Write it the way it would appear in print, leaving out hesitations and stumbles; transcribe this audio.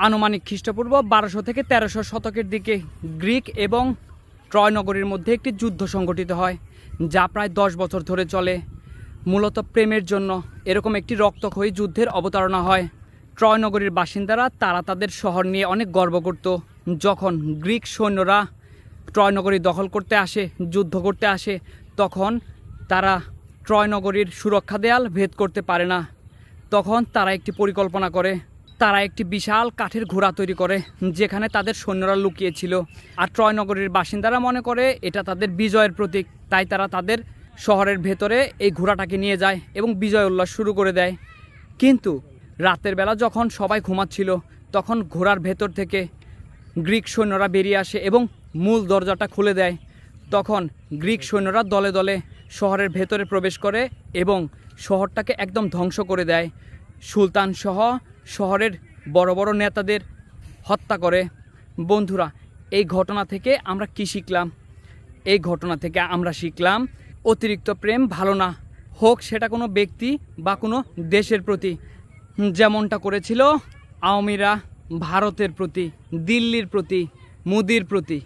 আনুমানিক খ্রিস্টপূর্ব 1200 থেকে 1300 শতকের দিকে গ্রিক এবং ট্রয় নগরীর মধ্যে একটি যুদ্ধ সংঘটিত হয়, যা প্রায় 10 বছর ধরে চলে। মূলত প্রেমের জন্য এরকম একটি রক্তক্ষয়ী যুদ্ধের অবতারণা হয়। ট্রয় নগরীর বাসিন্দারা তারা তাদের শহর নিয়ে অনেক গর্ব করত। যখন গ্রিক সৈন্যরা ট্রয় নগরী দখল করতে আসে, যুদ্ধ করতে আসে, তখন তারা ট্রয় নগরীর সুরক্ষা দেয়াল ভেদ করতে পারে না। তখন তারা একটি পরিকল্পনা করে। তারা একটি বিশাল কাঠের ঘোড়া তৈরি করে, যেখানে তাদের সৈন্যরা লুকিয়েছিল। আর ট্রয় নগরীর বাসিন্দারা মনে করে এটা তাদের বিজয়ের প্রতীক, তাই তারা তাদের শহরের ভেতরে এই ঘোড়াটাকে নিয়ে যায় এবং বিজয় উল্লাস শুরু করে দেয়। কিন্তু রাতের বেলা যখন সবাই ঘুমাচ্ছিল, তখন ঘোড়ার ভেতর থেকে গ্রিক সৈন্যরা বেরিয়ে আসে এবং মূল দরজাটা খুলে দেয়। তখন গ্রিক সৈন্যরা দলে দলে শহরের ভেতরে প্রবেশ করে এবং শহরটাকে একদম ধ্বংস করে দেয়। সুলতান সহ শহরের বড় বড় নেতাদের হত্যা করে। বন্ধুরা, এই ঘটনা থেকে আমরা কি শিখলাম? এই ঘটনা থেকে আমরা শিখলাম অতিরিক্ত প্রেম ভালো না, হোক সেটা কোনো ব্যক্তি বা কোনো দেশের প্রতি, যেমনটা করেছিল আওয়ামীরা ভারতের প্রতি, দিল্লির প্রতি, মোদির প্রতি।